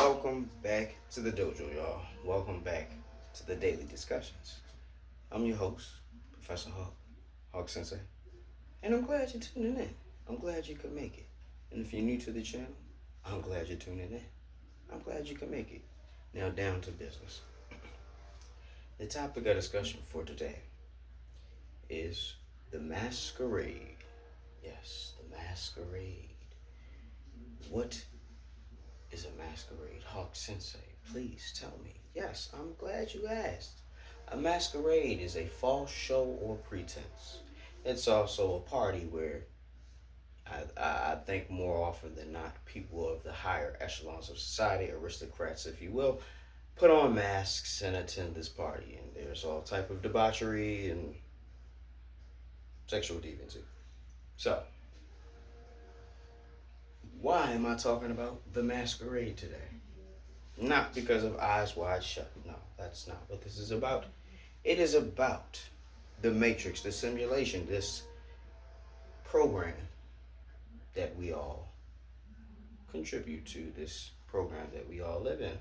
Welcome back to the dojo, y'all. Welcome back to the daily discussions. I'm your host, Professor Hawk Sensei, and I'm glad you're tuning in. I'm glad you could make it. And if you're new to the channel, I'm glad you're tuning in. I'm glad you could make it. Now, down to business. The topic of discussion for today is the masquerade. Yes, the masquerade. What is a masquerade? Hawk Sensei, please tell me. Yes, I'm glad you asked. A masquerade is a false show or pretense. It's also a party where I think more often than not, people of the higher echelons of society, aristocrats, if you will, put on masks and attend this party. And there's all type of debauchery and sexual deviancy. So, why am I talking about the masquerade today? Not because of Eyes Wide Shut. No, that's not what this is about. It is about the matrix, the simulation, this program that we all contribute to, this program that we all live in.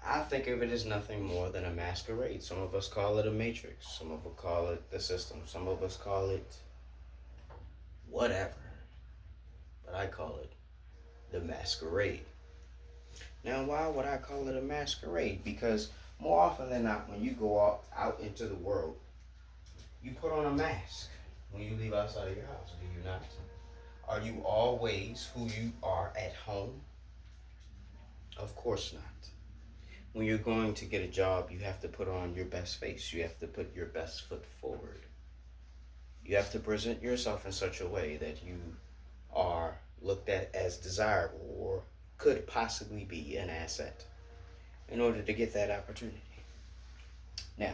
I think of it as nothing more than a masquerade. Some of us call it a matrix. Some of us call it the system. Some of us call it whatever. But I call it the masquerade. Now, why would I call it a masquerade? Because more often than not, when you go out into the world, you put on a mask when you leave outside of your house, do you not? Are you always who you are at home? Of course not. When you're going to get a job, you have to put on your best face. You have to put your best foot forward. You have to present yourself in such a way that you are looked at as desirable or could possibly be an asset in order to get that opportunity. Now,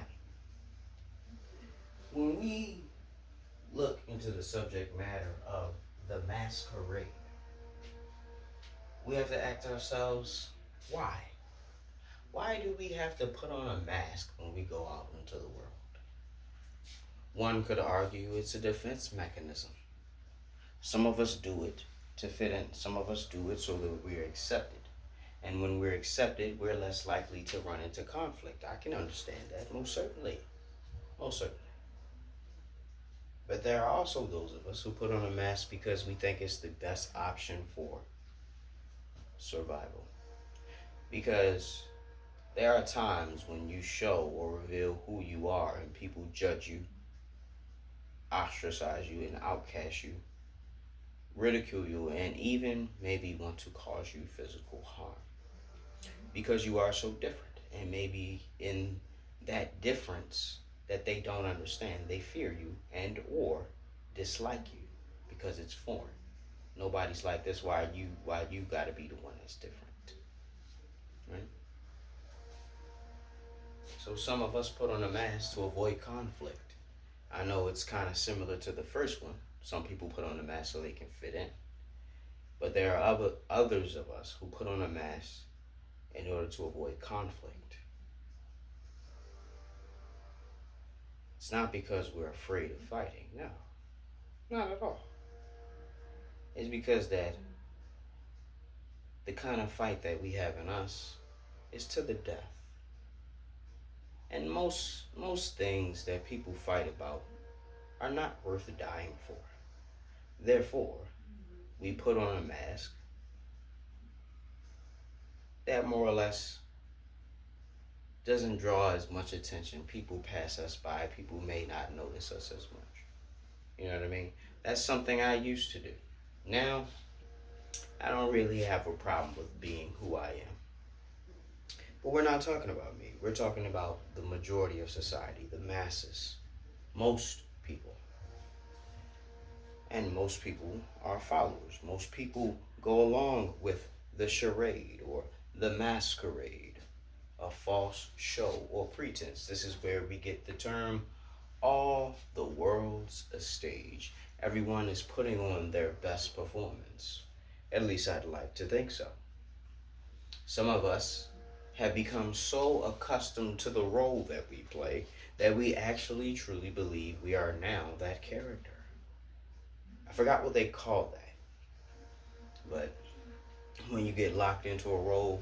when we look into the subject matter of the masquerade, we have to ask ourselves, why? Why do we have to put on a mask when we go out into the world? One could argue it's a defense mechanism. Some of us do it to fit in. Some of us do it so that we're accepted. And when we're accepted, we're less likely to run into conflict. I can understand that, most certainly. Most certainly. But there are also those of us who put on a mask because we think it's the best option for survival. Because there are times when you show or reveal who you are and people judge you, ostracize you, and outcast you, ridicule you, and even maybe want to cause you physical harm. Because you are so different. And maybe in that difference that they don't understand, they fear you and or dislike you because it's foreign. Nobody's like this. Why you gotta be the one that's different? Right? So some of us put on a mask to avoid conflict. I know it's kind of similar to the first one. Some people put on a mask so they can fit in. But there are others of us who put on a mask in order to avoid conflict. It's not because we're afraid of fighting. No, not at all. It's because that the kind of fight that we have in us is to the death. And most things that people fight about are not worth dying for. Therefore, we put on a mask that more or less doesn't draw as much attention. People pass us by. People may not notice us as much. You know what I mean? That's something I used to do. Now, I don't really have a problem with being who I am. But we're not talking about me. We're talking about the majority of society, the masses, most people. And most people are followers. Most people go along with the charade or the masquerade, a false show or pretense. This is where we get the term, all the world's a stage. Everyone is putting on their best performance. At least I'd like to think so. Some of us have become so accustomed to the role that we play that we actually truly believe we are now that character. I forgot what they call that. But when you get locked into a role,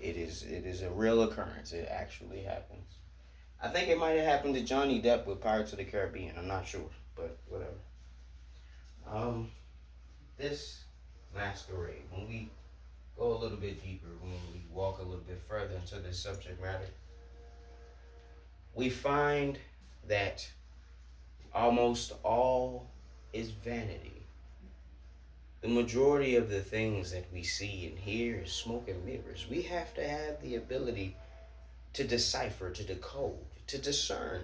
it is a real occurrence. It actually happens. I think it might have happened to Johnny Depp with Pirates of the Caribbean. I'm not sure, but whatever. Um, this Masquerade, when we go a little bit deeper, when we walk a little bit further into this subject matter, we find that almost all is vanity. The majority of the things that we see and hear is smoke and mirrors. We have to have the ability to decipher, to decode, to discern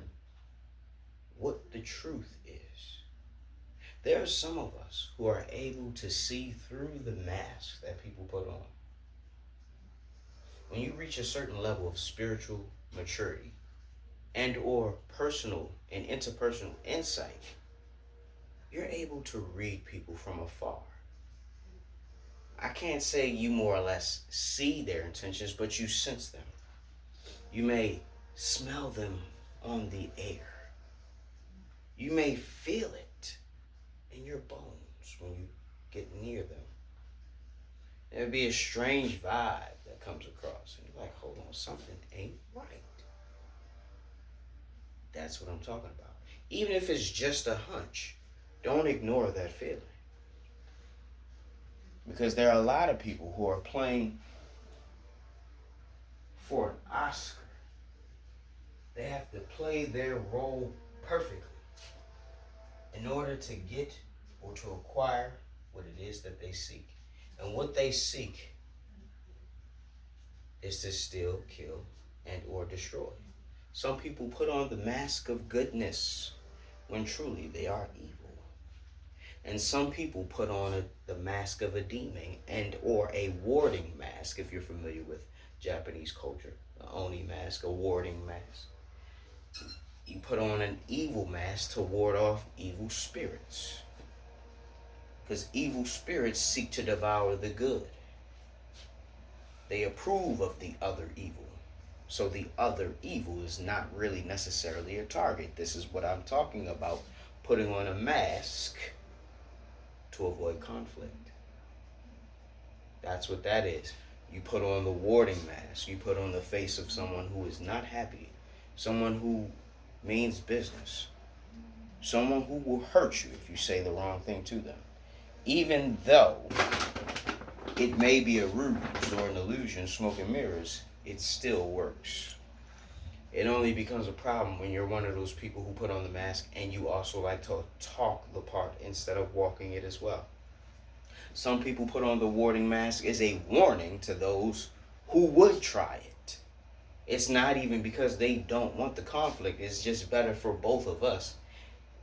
what the truth is. There are some of us who are able to see through the mask that people put on. When you reach a certain level of spiritual maturity and or personal and interpersonal insight, you're able to read people from afar. I can't say you more or less see their intentions, but you sense them. You may smell them on the air. You may feel it in your bones when you get near them. There'll be a strange vibe that comes across, and you're like, hold on, something ain't right. That's what I'm talking about. Even if it's just a hunch, don't ignore that feeling. Because there are a lot of people who are playing for an Oscar. They have to play their role perfectly in order to get or to acquire what it is that they seek. And what they seek is to steal, kill, and or destroy. Some people put on the mask of goodness when truly they are evil. And some people put on the mask of a demon and or a warding mask, if you're familiar with Japanese culture. The Oni mask, a warding mask. You put on an evil mask to ward off evil spirits. Because evil spirits seek to devour the good. They approve of the other evil. So the other evil is not really necessarily a target. This is what I'm talking about. Putting on a mask to avoid conflict. That's what that is. You put on the warding mask. You put on the face of someone who is not happy. Someone who means business. Someone who will hurt you if you say the wrong thing to them. Even though it may be a ruse or an illusion, smoke and mirrors, it still works. It only becomes a problem when you're one of those people who put on the mask and you also like to talk the part instead of walking it as well. Some people put on the warding mask as a warning to those who would try it. It's not even because they don't want the conflict. It's just better for both of us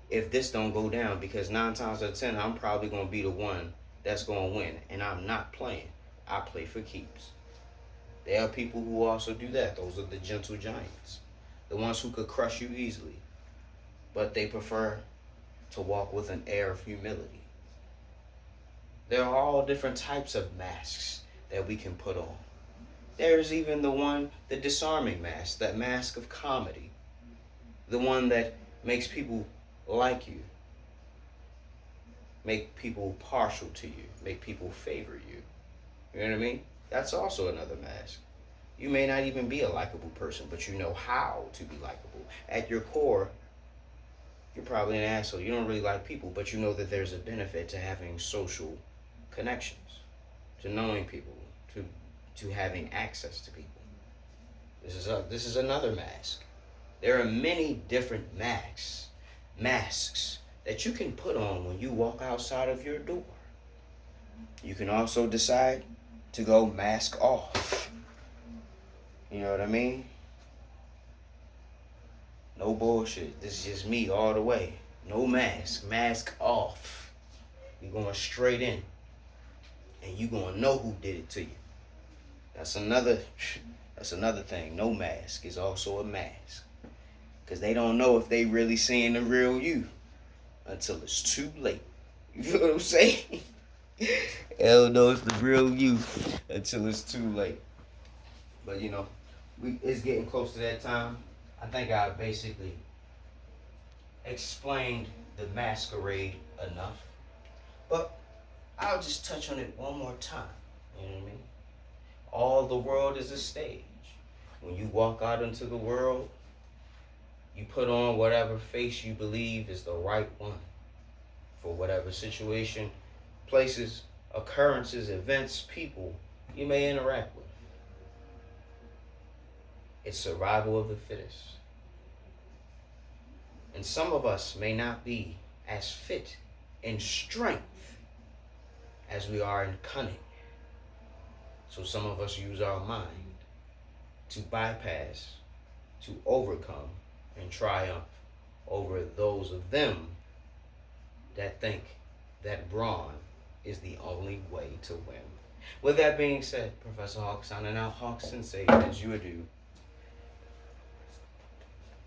if this don't go down, because 9 times out of 10, I'm probably going to be the one that's going to win. And I'm not playing. I play for keeps. There are people who also do that. Those are the gentle giants. The ones who could crush you easily. But they prefer to walk with an air of humility. There are all different types of masks that we can put on. There's even the disarming mask, that mask of comedy. The one that makes people like you. Make people partial to you. Make people favor you. You know what I mean? That's also another mask. You may not even be a likable person, but you know how to be likable. At your core, you're probably an asshole. You don't really like people, but you know that there's a benefit to having social connections, to knowing people, to having access to people. This is another mask. There are many different masks that you can put on when you walk outside of your door. You can also decide to go mask off. You know what I mean? No bullshit. This is just me all the way. No mask. Mask off. You're going straight in. And you're going to know who did it to you. That's another thing. No mask is also a mask. Because they don't know if they really seeing the real you until it's too late. You feel what I'm saying? Hell no, it's the real you until it's too late. But you know, it's getting close to that time. I think I basically explained the masquerade enough. But I'll just touch on it one more time. You know what I mean? All the world is a stage. When you walk out into the world, you put on whatever face you believe is the right one for whatever situation, places, occurrences, events, people you may interact with. It's survival of the fittest. And some of us may not be as fit in strength as we are in cunning. So some of us use our mind to bypass, to overcome, and triumph over those of them that think that brawn is the only way to win. With that being said, Professor Hawk signing out, Hawk Sensei, as you do.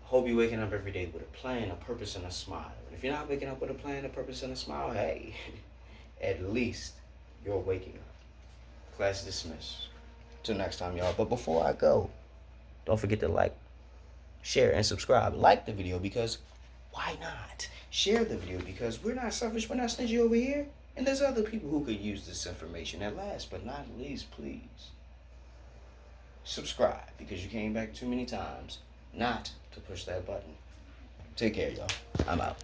Hope you're waking up every day with a plan, a purpose, and a smile. If you're not waking up with a plan, a purpose, and a smile, hey, at least you're waking up. Class dismissed. Till next time, y'all. But before I go, don't forget to like, share, and subscribe. Like the video because why not? Share the video because we're not selfish, we're not stingy over here. And there's other people who could use this information. And last but not least, please subscribe because you came back too many times not to push that button. Take care, y'all. I'm out.